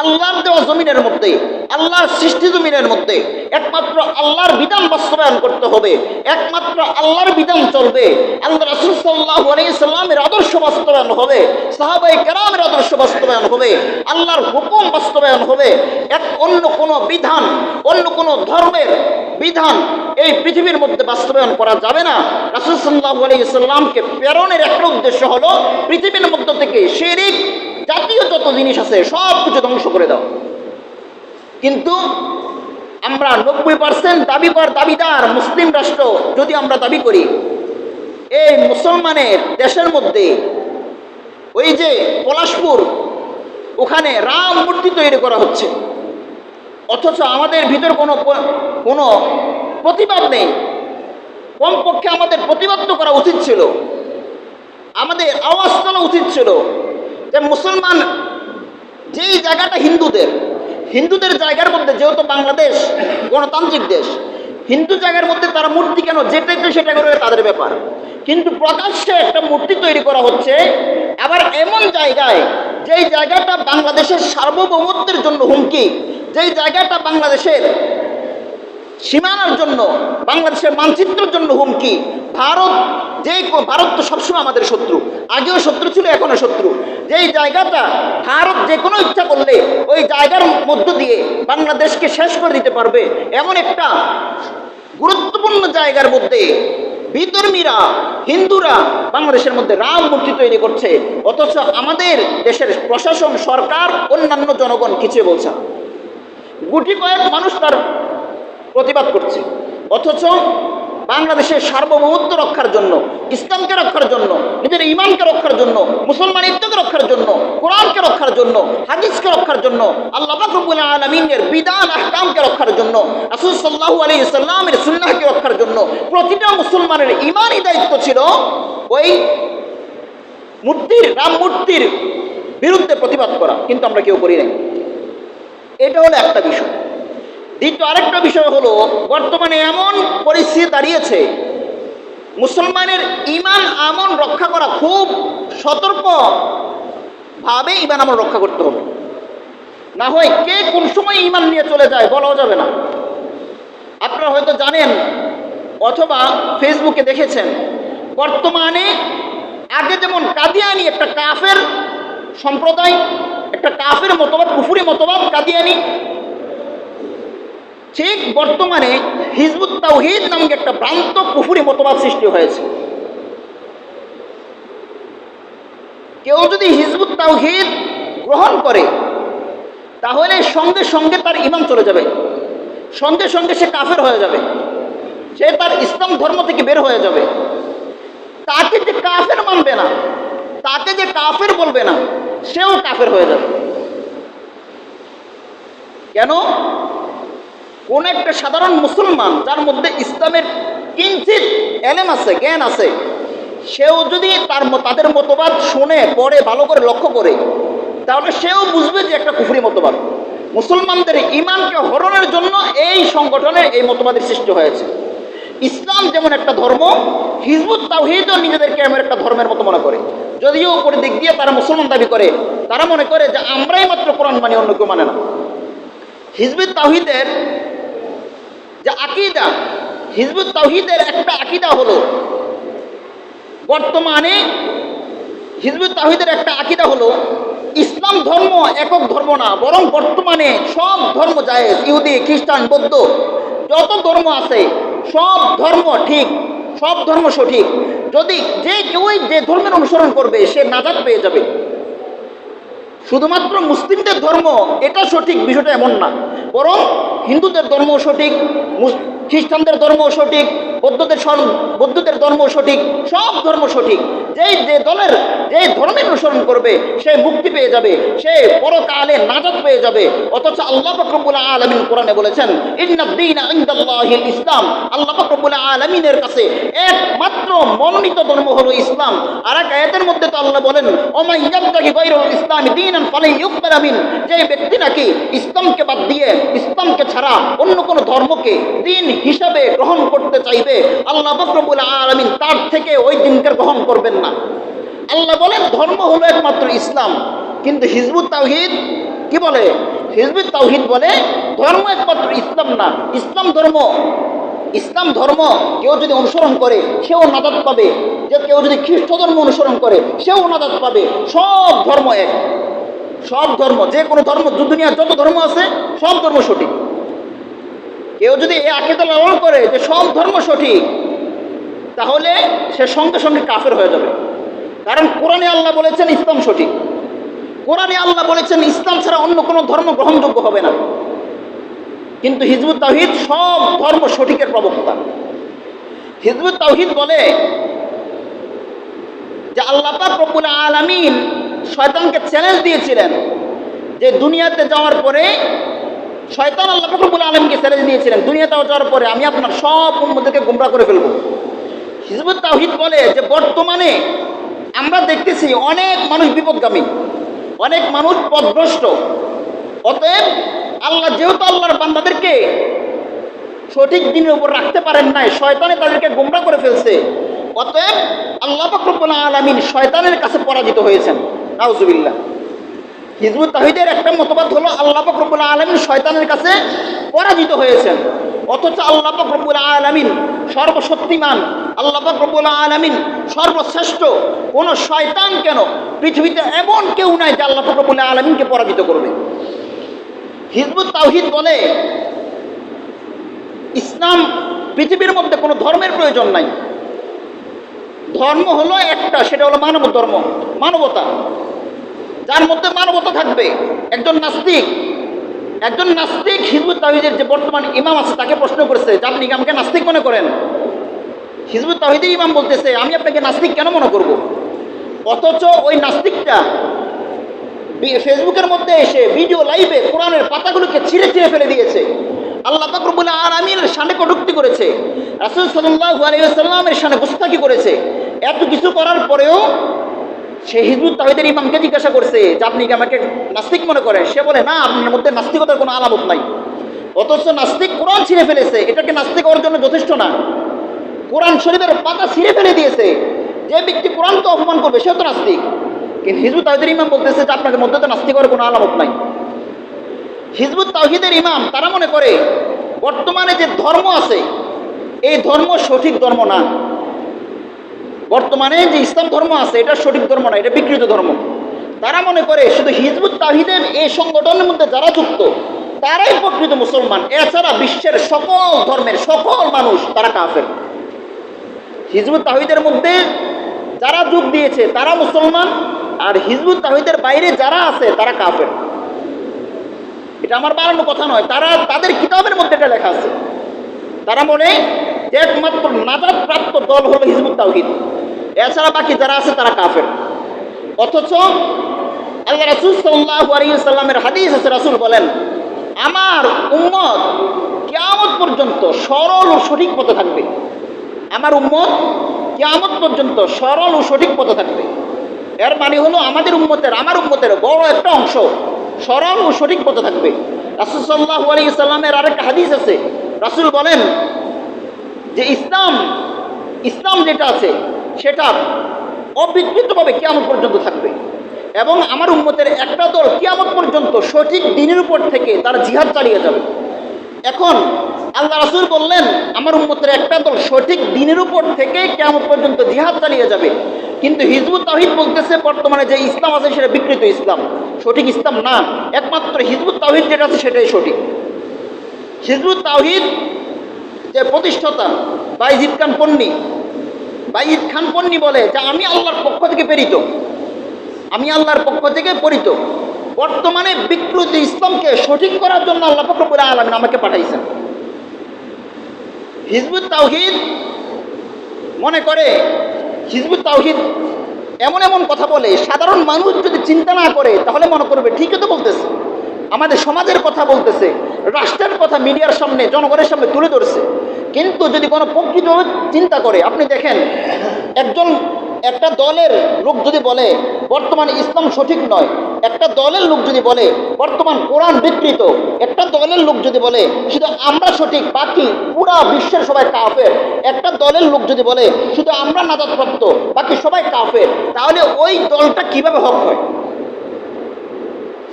আল্লাহর দেওয়া জমিনের মধ্যে, আল্লাহর সৃষ্টি জমিনের মধ্যে একমাত্র আল্লাহর বিধান বাস্তবায়ন করতে হবে, একমাত্র আল্লাহর বিধান চলবে, আল্লাহ রাসূল সাল্লাল্লাহু আলাইহি সাল্লামের আদর্শ বাস্তবায়ন হবে, সাহাবায়ে কেরামের আদর্শ বাস্তবায়ন হবে, আল্লাহর হুকুম বাস্তবায়ন হবে। অন্য কোনো বিধান, অন্য কোনো ধর্মের বিধান এই পৃথিবীর মধ্যে বাস্তবায়ন করা যাবে না। রাসূল সাল্লাল্লাহু আলাইহি সাল্লামকে প্রেরণের একটা উদ্দেশ্য হলো পৃথিবীর মধ্য থেকে শিরক জাতীয় যত জিনিস আছে সব কিছু ধ্বংস করে দাও। কিন্তু আমরা 90% দাবিদার মুসলিম রাষ্ট্র যদি আমরা দাবি করি, এই মুসলমানের দেশের মধ্যে ওই যে পলাশপুর, ওখানে রাম মূর্তি তৈরি করা হচ্ছে, অথচ আমাদের ভিতর কোনো প্রতিবাদ নেই। কমপক্ষে আমাদের প্রতিবাদ তো করা উচিত ছিল, আমাদের আওয়াজ তোলা উচিত ছিল যে মুসলমান যেই জায়গাটা হিন্দুদের জায়গার মধ্যে, যেহেতু বাংলাদেশ গণতান্ত্রিক দেশ, হিন্দু জায়গার মধ্যে তারা মূর্তি কেন যেটা সেটা করে তাদের ব্যাপার, কিন্তু প্রকাশ্যে একটা মূর্তি তৈরি করা হচ্ছে আবার এমন জায়গায়, যেই জায়গাটা বাংলাদেশের সার্বভৌমত্বের জন্য হুমকি, যেই জায়গাটা বাংলাদেশের সীমানার জন্য, বাংলাদেশের মানচিত্রের জন্য হুমকি। ভারত তো সবসময় আমাদের শত্রু, আগেও শত্রু ছিল, এখনো শত্রু। যেই জায়গাটা ভারত যে কোনো ইচ্ছা করলে ওই জায়গার মধ্য দিয়ে বাংলাদেশকে শেষ করে দিতে পারবে, এমন একটা গুরুত্বপূর্ণ জায়গার মধ্যে বিধর্মীরা, হিন্দুরা বাংলাদেশের মধ্যে রাম মূর্তি তৈরি করছে, অথচ আমাদের দেশের প্রশাসন, সরকার, অন্যান্য জনগণ কিছু বলছে না। গুটি কয়েক মানুষ তার প্রতিবাদ করছে, অথচ বাংলাদেশের সার্বভৌমত্ব রক্ষার জন্য, ইসলামকে রক্ষার জন্য, নিজের ঈমানকে রক্ষার জন্য, মুসলমানিত্বকে রক্ষার জন্য, কোরআনকে রক্ষার জন্য, হাদিসকে রক্ষার জন্য, আল্লাহ পাক রব্বুল আলামিনের বিধান আহকামকে রক্ষার জন্য, রাসূল সাল্লাল্লাহু আলাইহি সাল্লামের সুন্নাহকে রক্ষার জন্য প্রতিটা মুসলমানের ঈমানি দায়িত্ব ছিল ওই রাম মূর্তির বিরুদ্ধে প্রতিবাদ করা, কিন্তু আমরা কেউ করি নাই। এটা হলো একটা বিষয়। দ্বিতীয় আরেকটা বিষয় হলো, বর্তমানে এমন পরিস্থিতি দাঁড়িয়েছে, মুসলমানের ঈমান আমল রক্ষা করা খুব সতর্কভাবে ঈমান আমল রক্ষা করতে হবে, না হয় কে কোন সময় ঈমান নিয়ে চলে যায় বলাও যাবে না। আপনারা হয়তো জানেন অথবা ফেসবুকে দেখেছেন, বর্তমানে আগে যেমন কাদিয়ানি একটা কাফের সম্প্রদায়, একটা কাফের মতবাদ, কুফরি মতবাদ কাদিয়ানি, ঠিক বর্তমানে হিজবুত তাওহীদ নামক একটা ভ্রান্ত কুফরি মতবাদ সৃষ্টি হয়েছে। কেউ যদি হিজবুত তাওহীদ গ্রহণ করে তাহলে সঙ্গে সঙ্গে তার ঈমান চলে যাবে, সঙ্গে সঙ্গে সে কাফের হয়ে যাবে, সে তার ইসলাম ধর্ম থেকে বের হয়ে যাবে। তাকে যে কাফের মানবে না, তাকে যে কাফের বলবে না, সেও কাফের হয়ে যাবে। কেন? কোন একটা সাধারণ মুসলমান যার মধ্যে ইসলামের কিঞ্চিত এলেম আছে, জ্ঞান আছে, সেও যদি তাদের মতবাদ শুনে, পড়ে, ভালো করে লক্ষ্য করে, তাহলে সেও বুঝবে যে একটা কুফরি মতবাদ। মুসলমানদের ঈমানকে হরণের জন্য এই সংগঠনের এই মতবাদের সৃষ্টি হয়েছে। ইসলাম যেমন একটা ধর্ম, হিজবুত তাওহীদও নিজেদেরকে এমন একটা ধর্মের মতো মনে করে, যদিও উপর দিক দিয়ে তারা মুসলমান দাবি করে। তারা মনে করে যে আমরাই মাত্র কোরআন মানি, অন্য কেউ মানে না। হিজবুত তাওহীদের যে আকীদা, হিজবুত তাওহীদের একটা আকীদা হলো, বর্তমানে হিজবুত তাওহীদের একটা আকীদা হলো ইসলাম ধর্ম একক ধর্ম না, বরং বর্তমানে সব ধর্ম জায়েজ। ইহুদি, খ্রিস্টান, বৌদ্ধ যত ধর্ম আছে সব ধর্ম ঠিক, সব ধর্ম সঠিক। যদি যে কেউই যে ধর্মের অনুসরণ করবে সে নাজাত পেয়ে যাবে। শুধুমাত্র মুসলিমদের ধর্ম এটা সঠিক বিষয়টা এমন না, বরং হিন্দুদের ধর্ম সঠিক, খ্রিস্টানদের ধর্ম সঠিক, বৌদ্ধদের ধর্ম সঠিক, সব ধর্ম সঠিক। যে ধর্মের অনুসরণ করবে সে মুক্তি পেয়ে যাবে, সে পরকালে নাজাত পেয়ে যাবে। অথচ আল্লাহ পাক রব্বুল আলামিন কোরআনে বলেছেন ইন্নাদ-দীনা ইনদাল্লাহিল ইসলাম। আল্লাহ পাক রব্বুল আলামিনের কাছে একমাত্র মনোনীত ধর্ম হলো ইসলাম। আর এক আয়াতের মধ্যে তো আল্লাহ বলেন ওমা ইয়াবতাগি গায়রাল ইসলামি দীনান ফালান ইউকবালা মিন। যে ব্যক্তি নাকি ইসলামকে বাদ দিয়ে, ইসলামকে ছাড়া অন্য কোনো ধর্মকে দিন হিসাবে গ্রহণ করতে চাইবে, আল্লাহ পাক রব্বুল আলামিন তার থেকে ওই দিনকে গ্রহণ করবেন না। আল্লাহ বলেন ধর্ম হলো একমাত্র ইসলাম। কিন্তু হিজবুত তাওহীদ কি বলে? হিজবুত তাওহীদ বলে ধর্ম একমাত্র ইসলাম না, ইসলাম ধর্ম কেউ যদি অনুসরণ করে সেও নাজাত পাবে, যে কেউ যদি খ্রিস্ট ধর্ম অনুসরণ করে সেও নাজাত পাবে। সব ধর্ম এক, সব ধর্ম, যে কোনো ধর্ম, দুনিয়ার যত ধর্ম আছে সব ধর্ম সঠিক। কেউ যদি এই আকীদা লালন করে যে সব ধর্ম সঠিক, তাহলে সে সঙ্গে সঙ্গে কাফের হয়ে যাবে। কারণ কোরআনে আল্লাহ বলেছেন ইসলাম সঠিক, কোরআনে আল্লাহ বলেছেন ইসলাম ছাড়া অন্য কোনো ধর্ম গ্রহণযোগ্য হবে না। কিন্তু হিজবুত তাওহীদ সব ধর্ম সঠিকের প্রবক্তা। হিজবুত তাওহীদ বলে যে আল্লাহ পাক রব্বুল আলামিন শয়তানকে চ্যালেঞ্জ দিয়েছিলেন যে দুনিয়াতে যাওয়ার পরে, শয়তান আল্লাহ পাক রব্বুল আলামিনকে চ্যালেঞ্জ দিয়েছিলেন দুনিয়াতে যাওয়ার পরে আমি আপনার সব উম্মতকে গোমরাহ করে ফেলবো। হিজবুত তাওহীদ বলে যে বর্তমানে আমরা দেখতেছি অনেক মানুষ বিপদগামী, অনেক মানুষ পথভ্রষ্ট। অতএব আল্লাহ যেহেতু আল্লাহর বান্দাদেরকে সঠিক দিনের উপর রাখতে পারেন নাই, শয়তানে তাদেরকে গোমরাহ করে ফেলছে, অতএব আল্লাহ পাক রব্বুল আলামিন শয়তানের কাছে পরাজিত হয়েছেন। নাউজুবিল্লাহ। হিজবুত তাওহীদের একটা মতবাদ হলো আল্লাহ পাক রব্বুল আলামিন শয়তানের কাছে পরাজিত হয়েছেন। অথচ আল্লাহ পাক রব্বুল আলামিন সর্বশক্তিমান, আল্লাহ পাক রব্বুল আলামিন সর্বশ্রেষ্ঠ। কোন শয়তান কেন, পৃথিবীতে এমন কেউ নাই যে আল্লাহ পাক রব্বুল আলামিনকে পরাজিত করবে। হিজবুত তাওহীদ বলে ইসলাম, পৃথিবীর মধ্যে কোনো ধর্মের প্রয়োজন নাই, ধর্ম হলো একটা, সেটা হলো মানব ধর্ম, মানবতা, যার মধ্যে মানবতা থাকবে। একজন নাস্তিক হিজবুত তাওহীদের যে বর্তমান ইমাম আছে তাকে প্রশ্ন করেছে যে আপনি কি আমাকে নাস্তিক মনে করেন? হিজবুত তাওহীদের ইমাম বলতেছে আমি আপনাকে নাস্তিক কেন মনে করব? অথচ ওই নাস্তিকটা ফেসবুকের মধ্যে এসে ভিডিও লাইভে কোরআনের পাতাগুলোকে ছিঁড়ে ফেলে দিয়েছে, আল্লাহ পাক রব্বুল আলামিনের শানে কটূক্তি করেছে, রাসূল সাল্লাল্লাহু আলাইহি ওয়াসাল্লামের শানে গুস্তাখি করেছে। এত কিছু করার পরেও সে হিজবুত তাওহীদের ইমামকে জিজ্ঞাসা করছে যে আপনি কি আমাকে নাস্তিক মনে করেন? সে বলে না, আপনার মধ্যে নাস্তিকতার কোনো আলামত নাই। অথচ নাস্তিক কোরআন ছিঁড়ে ফেলেছে, এটাকে নাস্তিক হওয়ার জন্য যথেষ্ট না। কোরআন শরীফের পাতা ছিঁড়ে ফেলে দিয়েছে, যে ব্যক্তি কোরআনকে অপমান করবে সে তো নাস্তিক। কিন্তু হিজবুত তাওহীদের ইমাম বলতেছে যে আপনাদের মধ্যে তো নাস্তিক হওয়ার কোনো আলামত নাই। হিজবুত তাওহীদের ইমাম তারা মনে করে বর্তমানে যে ধর্ম আছে এই ধর্ম সঠিক ধর্ম না, বর্তমানে যে ইসলাম ধর্ম আছে এটা সঠিক ধর্ম না, এটা বিকৃত ধর্ম। তারা মনে করে শুধু হিজবুত তাওহীদের এই সংগঠনের মধ্যে যারা যুক্ত তারাই প্রকৃত মুসলমান, এছাড়া বিশ্বের সকল ধর্মের সকল মানুষ তারা কাফের। হিজবুত তাওহীদের মধ্যে যারা যোগ দিয়েছে তারা মুসলমান, আর হিজবুত তাওহীদের বাইরে যারা আছে তারা কাফের। এটা আমার বানানো কথা নয়, তাদের কিতাবের মধ্যে এটা লেখা আছে। তারা মনে একমাত্র নাজাত প্রাপ্ত দল হলো হিজবুত তাওহীদ, এছাড়া বাকি যারা আছে তারা কাফের। অথচ আল্লাহ রাসূল সাল্লাল্লাহু আলাইহি ওয়াসাল্লামের হাদিস আছে, রাসূল বলেন আমার উম্মত কিয়ামত পর্যন্ত সরল ও সঠিক পথে থাকবে। আমার উম্মত কিয়ামত পর্যন্ত সরল ও সঠিক পথে থাকবে। এর মানে হলো আমার উম্মতের বড় একটা অংশ সরল ও সঠিক পথে থাকবে। রাসূল সাল্লাল্লাহু আলাইহি ওয়াসাল্লামের আরেকটা হাদিস আছে, রাসূল বলেন যে ইসলাম যেটা আছে সেটা অবিকৃতভাবে কিয়ামত পর্যন্ত থাকবে, এবং আমার উম্মতের একটা দল কিয়ামত পর্যন্ত সঠিক দ্বীনের উপর থেকে তারা জিহাদ চালিয়ে যাবে। এখন আল্লাহ রাসূল বললেন আমার উম্মতের একটা দল সঠিক দ্বীনের উপর থেকে কিয়ামত পর্যন্ত জিহাদ চালিয়ে যাবে। কিন্তু হিজবুত তাওহীদ বলতেছে বর্তমানে যে ইসলাম আছে সেটা বিকৃত ইসলাম, সঠিক ইসলাম না। একমাত্র হিজবুত তাওহীদ যেটা আছে সেটাই সঠিক। হিজবুত তাওহীদ যে প্রতিষ্ঠাতা বাইজিদ খান পন্নী বলে যে আমি আল্লাহর পক্ষ থেকে প্রেরিত, আমি আল্লাহর পক্ষ থেকে প্রেরিত। বর্তমানে বিকৃত ইসলামকে সঠিক করার জন্য আল্লাহ পাক রব্বুল আলামিন আমাকে পাঠাইছেন। হিজবুত তাওহীদ মনে করে, হিজবুত তাওহীদ এমন এমন কথা বলে সাধারণ মানুষ যদি চিন্তা না করে তাহলে মনে করবে ঠিকই তো বলতেছে, আমাদের সমাজের কথা বলতেছে, রাষ্ট্রের কথা মিডিয়ার সামনে জনগণের সামনে তুলে ধরছে। কিন্তু যদি কোনো প্রকৃত চিন্তা করে, আপনি দেখেন একটা দলের লোক যদি বলে বর্তমান ইসলাম সঠিক নয়, একটা দলের লোক যদি বলে বর্তমান কোরআন বিকৃত, একটা দলের লোক যদি বলে শুধু আমরা সঠিক বাকি পুরা বিশ্বের সবাই কাফের, একটা দলের লোক যদি বলে শুধু আমরা নাজাতপ্রাপ্ত বাকি সবাই কাফের, তাহলে ওই দলটা কিভাবে হক হয়?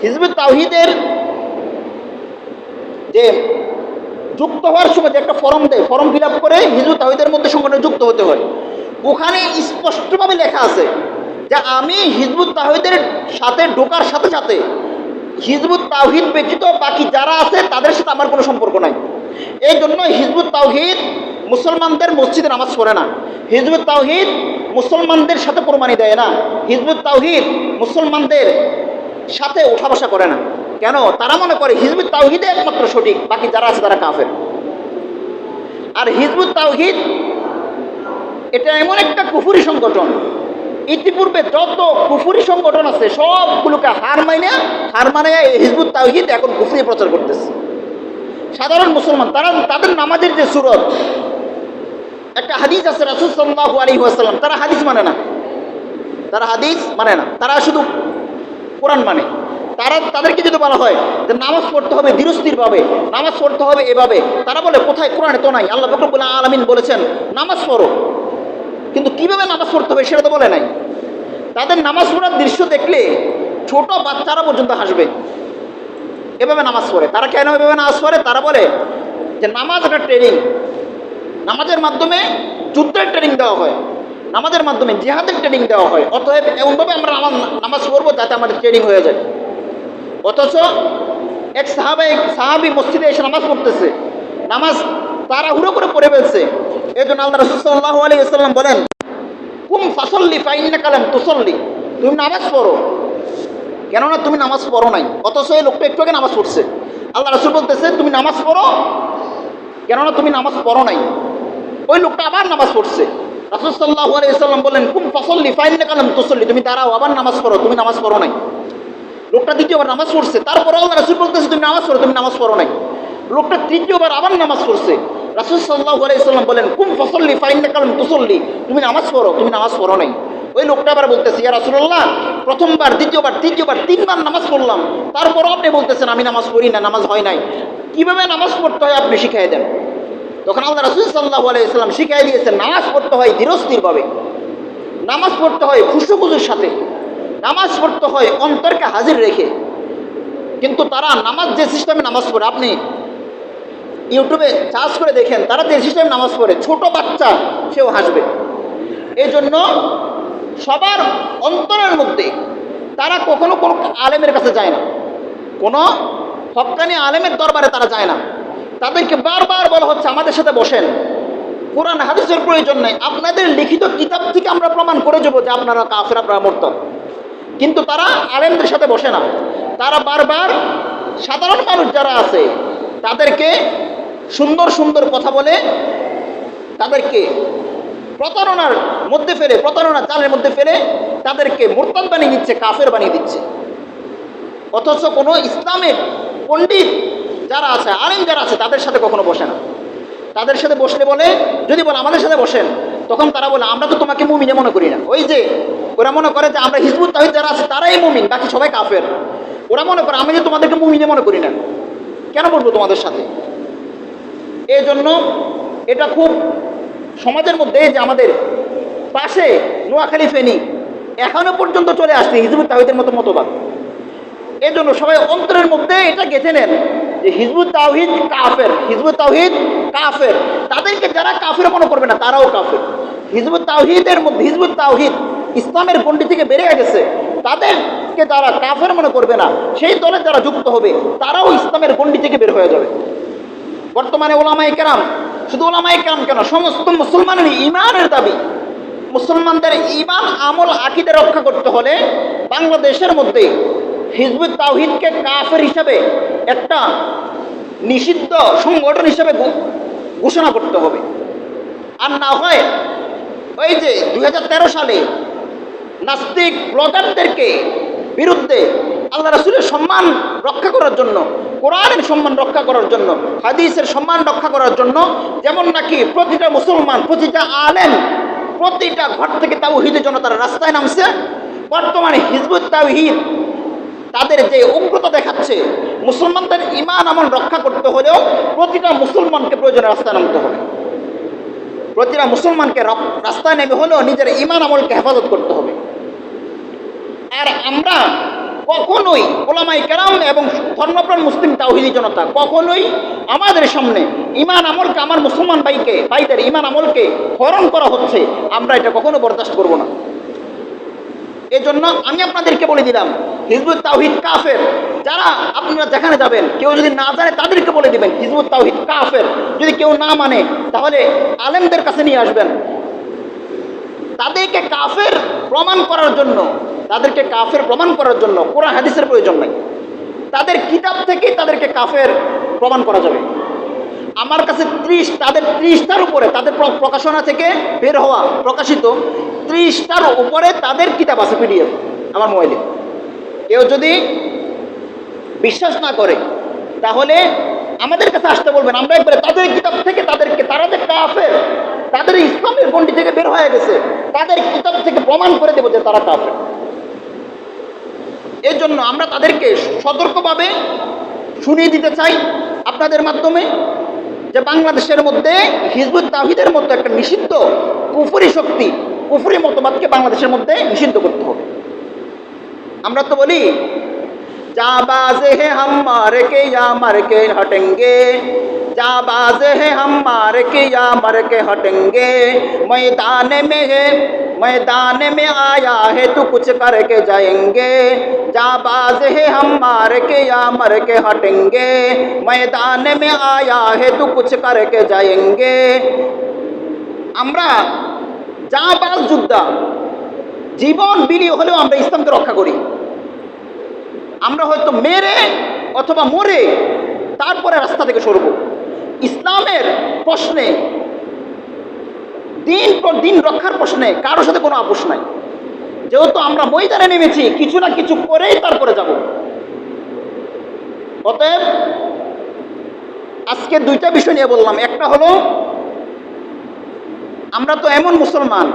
হিজবুত তাওহীদের যে যুক্ত হওয়ার সময় যে একটা ফর্ম দেয়, ফর্ম ফিল আপ করে হিজবুত তাওহীদের মধ্যে সংগঠনে যুক্ত হতে হয়। ওখানে স্পষ্টভাবে লেখা আছে যে আমি হিজবুত তাওহীদের সাথে ঢোকার সাথে সাথে হিজবুত তাওহীদ ব্যতীত বাকি যারা আছে তাদের সাথে আমার কোনো সম্পর্ক নাই। এই জন্য হিজবুত তাওহীদ মুসলমানদের মসজিদে নামাজ পড়ে না, হিজবুত তাওহীদ মুসলমানদের সাথে কোরবানি দেয় না, হিজবুত তাওহীদ মুসলমানদের সাথে ওঠা বসা করে না। কেন? তারা মনে করে হিজবুত তাওহীদে একমাত্র সঠিক, বাকি যারা আছে তারা কাফের। আর হিজবুত তাওহীদ এটা এমন একটা কুফরি সংগঠন, ইতিপূর্বে যত কুফরি সংগঠন আছে সবগুলোকে হার মানে হিজবুত তাওহীদ এখন কুফরি প্রচার করতেছে। সাধারণ মুসলমান তাদের নামাজের যে সুরত, একটা হাদিস আছে রাসূল সাল্লাল্লাহু আলাইহি ওয়াসাল্লাম, তারা হাদিস মানে না, তারা শুধু কোরআন মানে। তাদেরকে যদি বলা হয় যে নামাজ পড়তে হবে ধীরস্থিরভাবে, নামাজ পড়তে হবে এভাবে, তারা বলে কোথায়? কোরআনে তো নাই। আল্লাহ পাক রব্বুল আলামিন বলেছেন নামাজ পড়ো, কিন্তু কিভাবে নামাজ পড়তে হবে সেটা তো বলে নাই। তাদের নামাজ পড়ার দৃশ্য দেখলে ছোট বাচ্চারা পর্যন্ত হাসবে, এভাবে নামাজ পড়ে। তারা কেন এভাবে নামাজ পড়ে? তারা বলে যে নামাজ একটা ট্রেনিং, নামাজের মাধ্যমে যুদ্ধের ট্রেনিং দেওয়া হয়, নামাজের মাধ্যমে জিহাদের ট্রেনিং দেওয়া হয়, অতএব এমনভাবে আমরা নামাজ পড়বো যাতে আমাদের ট্রেনিং হয়ে যায়। অথচ এক সাহাবী মসজিদে এসে নামাজ পড়তেছে, নামাজ তাড়াহুড়ো করে পড়ে ফেলছে। এই জন্য আল্লাহ রাসূল সাল্লাল্লাহু আলাইহি ওয়াসাল্লাম বলেন কুম ফাসাল্লি ফাইন্নাকা লাম তুসাল্লি, তুমি নামাজ পড়ো, কেননা তুমি নামাজ পড়ো নাই। অথচ এই লোকটা একটু আগে নামাজ পড়ছে। আল্লাহ রাসূল বলতেছে তুমি নামাজ পড়ো, কেননা তুমি নামাজ পড়ো নাই। ওই লোকটা আবার নামাজ পড়ছে। রাসূল সাল্লাল্লাহু আলাইহি ওয়াসাল্লাম বলেন কুম ফাসাল্লি ফাইন্নাকা লাম তুসাল্লি, তুমি দাঁড়াও, আবার নামাজ পড়ো, তুমি নামাজ পড়ো নাই। লোকটা দ্বিতীয়বার নামাজ পড়ছে, তারপরে আল্লাহ রাসূল বলতেছে তুমি নামাজ পড়ো, তুমি নামাজ পড়ো নাই। লোকটা তৃতীয়বার আবার নামাজ পড়ছে। রাসূল সাল্লাল্লাহু আলাইহি ওয়াসাল্লাম বলেন কুম ফাসাল্লি ফাইন্নাকা লাম তুসাল্লি, তুমি নামাজ পড়ো, তুমি নামাজ পড়ো নাই। ওই লোকটা আবার বলতেছে ইয়া রাসূলুল্লাহ, প্রথমবার, দ্বিতীয়বার, তৃতীয়বার, তিনবার নামাজ পড়লাম, তারপরও আপনি বলতেছেন আমি নামাজ পড়ি না, নামাজ হয় নাই। কিভাবে নামাজ পড়তে হয় আপনি শিখাই দেন। তখন আল্লাহ রাসূল সাল্লাল্লাহু আলাইহি ওয়াসাল্লাম শিখাই দিয়েছেন নামাজ পড়তে হয় ধীরস্থিরভাবে, নামাজ পড়তে হয় খুশুখুজুর সাথে, নামাজ পড়তে হয় অন্তরকে হাজির রেখে। কিন্তু তারা নামাজ যে সিস্টেমে নামাজ পড়ে, আপনি ইউটিউবে সার্চ করে দেখেন, তারা যে সিস্টেমে নামাজ পড়ে ছোট বাচ্চা সেও হাসবে। এই জন্য সবার অন্তরের মধ্যে তারা কখনো কোনো আলেমের কাছে যায় না, কোনো হক্কানি আলেমের দরবারে তারা যায় না। তাদেরকে বারবার বলা হচ্ছে আমাদের সাথে বসেন, কোরআন হাদিসের প্রয়োজন নেই, আপনাদের লিখিত কিতাব থেকে আমরা প্রমাণ করে দেবো যে আপনারা কাফের, আপনারা মুরতাদ। কিন্তু তারা আলেমদের সাথে বসে না। তারা বারবার সাধারণ মানুষ যারা আছে তাদেরকে সুন্দর সুন্দর কথা বলে তাদেরকে প্রতারণার মধ্যে ফেলে, প্রতারণার জালের মধ্যে ফেলে তাদেরকে মুরতাদ বানিয়ে দিচ্ছে, কাফের বানিয়ে দিচ্ছে। অথচ কোনো ইসলামের পণ্ডিত যারা আছে, আলেম যারা আছে তাদের সাথে কখনো বসে না। তাদের সাথে বসলে বলে, যদি বলে আমাদের সাথে বসেন, তখন তারা বলে আমরা তো তোমাকে মুমিনে মনে করি না। ওই যে ওরা মনে করে যে আমরা হিজবুত তাওহীদ যারা আছে তারাই মুমিন, বাকি সবাই কাফের। ওরা মনে করে আমি যে তোমাদেরকে মুমিনে মনে করি না, কেন বলবো তোমাদের সাথে। এই জন্য এটা খুব সমাজের মধ্যে, যে আমাদের পাশে নোয়াখালী, ফেনী, এখনো পর্যন্ত চলে আসছে হিজবুত তাওহীদের মতো মতবাদ। এই জন্য সবাই অন্তরের মধ্যে এটা গেঁথে নেন যে হিজবুত তাওহীদ কাফের, হিজবুত তাওহীদ কাফের। তাদেরকে যারা কাফের মনে করবে না তারাও কাফের। হিজবুত তাওহীদের মধ্যে, হিজবুত তাওহীদ ইসলামের গণ্ডি থেকে বেরিয়ে গেছে, তাদেরকে যারা কাফের মনে করবে না, সেই দলে যারা যুক্ত হবে তারাও ইসলামের গণ্ডি থেকে বের হয়ে যাবে। বর্তমানে ওলামায়ে কেরাম, শুধু ওলামায়ে কেরাম কেন, সমস্ত মুসলমানের ইমানের দাবি, মুসলমানদের ইমান আমল আকীদা রক্ষা করতে হলে বাংলাদেশের মধ্যে হিজবুত তাওহীদকে কাফের হিসাবে একটা নিষিদ্ধ সংগঠন হিসাবে ঘোষণা করতে হবে। আর না হয় ওই যে 2013 সালে নাস্তিক ব্লগারদেরকে বিরুদ্ধে আল্লাহ রাসূলের সম্মান রক্ষা করার জন্য, কোরআনের সম্মান রক্ষা করার জন্য, হাদিসের সম্মান রক্ষা করার জন্য, যেমন নাকি প্রতিটা মুসলমান, প্রতিটা আলেম, প্রতিটা ঘর থেকে তাওহীদের জন্য তারা রাস্তায় নামছে, বর্তমানে হিজবুত তাওহীদ তাদের যে উগ্রতা দেখাচ্ছে, মুসলমানদের ইমান আমল রক্ষা করতে হলেও প্রতিটা মুসলমানকে প্রয়োজনে রাস্তায় নামতে হবে। প্রতিটা মুসলমানকে রাস্তায় নেমে হলেও নিজের ইমান আমলকে হেফাজত করতে হবে। আর আমরা কখনোই ওলামায়ে কেরাম এবং ধর্মপ্রাণ মুসলিম তাওহীদি জনতা কখনোই আমাদের সামনে ইমান আমলকে, আমার মুসলমান ভাইদের ইমান আমলকে হরণ করা হচ্ছে, আমরা এটা কখনো বরদাস্ত করব না। এজন্য আমি আপনাদেরকে বলে দিলাম, হিজবুত তাওহীদ কাফের। যারা আপনারা যেখানে যাবেন, কেউ যদি না জানে তাদেরকে বলে দিবেন হিজবুত তাওহীদ কাফের। যদি কেউ না মানে তাহলে আলেমদের কাছে নিয়ে আসবেন। তাদেরকে কাফের প্রমাণ করার জন্য, তাদেরকে কাফের প্রমাণ করার জন্য কোরআন হাদিসের প্রয়োজন নাই, তাদের কিতাব থেকেই তাদেরকে কাফের প্রমাণ করা যাবে। আমার কাছে তাদের 30টার উপরে, তাদের প্রকাশনা থেকে বের হওয়া প্রকাশিত 30টার উপরে তাদের কিতাব আছে PDF আমার মোবাইলে। কেউ যদি বিশ্বাস না করে তাহলে আমাদের কাছে আসতে বলবেন, আমরা একবারে তাদের কিতাব থেকে তারা যে কাফের, তাদের ইসলামের গণ্ডি থেকে বের হয়ে গেছে, তাদের কিতাব থেকে প্রমাণ করে দেব যে তারা কাফের। এর জন্য আমরা তাদেরকে সতর্কভাবে শুনিয়ে দিতে চাই আপনাদের মাধ্যমে যে বাংলাদেশের মধ্যে হিজবুত তাওহীদের মতো একটা নিষিদ্ধ কুফরি শক্তি, কুফরি মতবাদকে বাংলাদেশের মধ্যে নিষিদ্ধ করতে হবে। আমরা তো বলি जाबाज़ है हम मार के या मर के हटेंगे, जाबाज़ है हम मार के या मर के हटेंगे, मैदान में आया है तो कुछ करके जाएंगे, जाबाज़ है हम मार के या मर के हटेंगे, मैदान में आया है तो कुछ करके जाएंगे। আমরা জাবাজ যোদ্ধা, জীবন বিলিয়ে হলেও আমরা ইসলামকে রক্ষা করি। আমরা হয়তো মেরে অথবা মরে তারপরে রাস্তা থেকে সরব। ইসলামের প্রশ্নে, দিন পর দিন রক্ষার প্রশ্নে কারোর সাথে কোনো আপোষ নাই। যেহেতু আমরা ময়দানে নেমেছি, কিছু না কিছু করেই তারপরে যাব। অতএব আজকে 2টা বিষয় নিয়ে বললাম। একটা হলো, আমরা তো এমন মুসলমান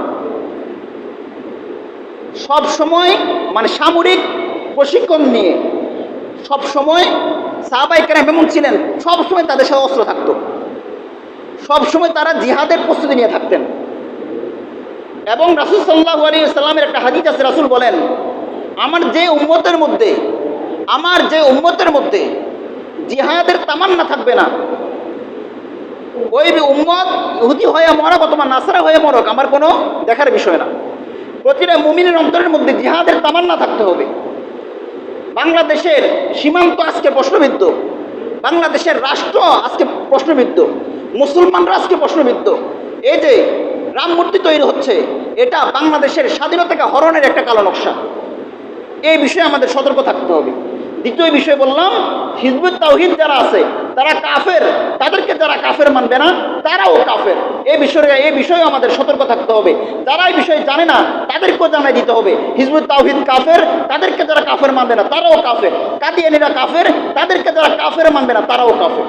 সব সময় মানে সামরিক প্রশিক্ষণ নিয়ে সব সময়, সাহাবায়ে কেরাম এমন ছিলেন সব সময় তাদের সাথে অস্ত্র থাকতো, সব সময় তারা জিহাদের প্রস্তুতি নিয়ে থাকতেন। এবং রাসূল সাল্লাল্লাহু আলাইহি ওয়াসাল্লামের একটা হাদিস আছে, রাসূল বলেন, আমার যে উম্মতের মধ্যে জিহাদের তামান্না থাকবে না, ওই উম্মত ইহুদি হয়ে মরক অথবা নাসারা হয়ে মরক আমার কোনো দেখার বিষয় না। প্রতিটা মুমিনের অন্তরের মধ্যে জিহাদের তামান্না থাকতে হবে। বাংলাদেশের সীমান্ত আজকে প্রশ্নবিদ্ধ, বাংলাদেশের রাষ্ট্র আজকে প্রশ্নবিদ্ধ, মুসলমানরা আজকে প্রশ্নবিদ্ধ। এই যে রাম মূর্তি তৈরি হচ্ছে, এটা বাংলাদেশের স্বাধীনতাকে হরণের একটা কালো নকশা। এই বিষয়ে আমাদের সতর্ক থাকতে হবে। দ্বিতীয় বিষয় বললাম, হিজবুত তাওহীদ যারা আছে তারা কাফের, তাদেরকে যারা কাফের মানবে না তারাও কাফের। এই বিষয়ে আমাদের সতর্ক থাকতে হবে। যারা এই বিষয়ে জানে না তাদেরকেও জানাই দিতে হবে হিজবুত তাওহীদ কাফের, তাদেরকে যারা কাফের মানবে না তারাও কাফের। কাদিয়ানীরা কাফের, তাদেরকে যারা কাফের মানবে না তারাও কাফের।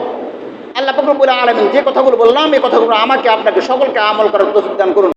আল্লাহ পাক রব্বুল আলামিন যে কথাগুলো বললাম, এই কথাগুলো আমাকে আপনাকে সকলকে আমল করার তৌফিক দান করুন।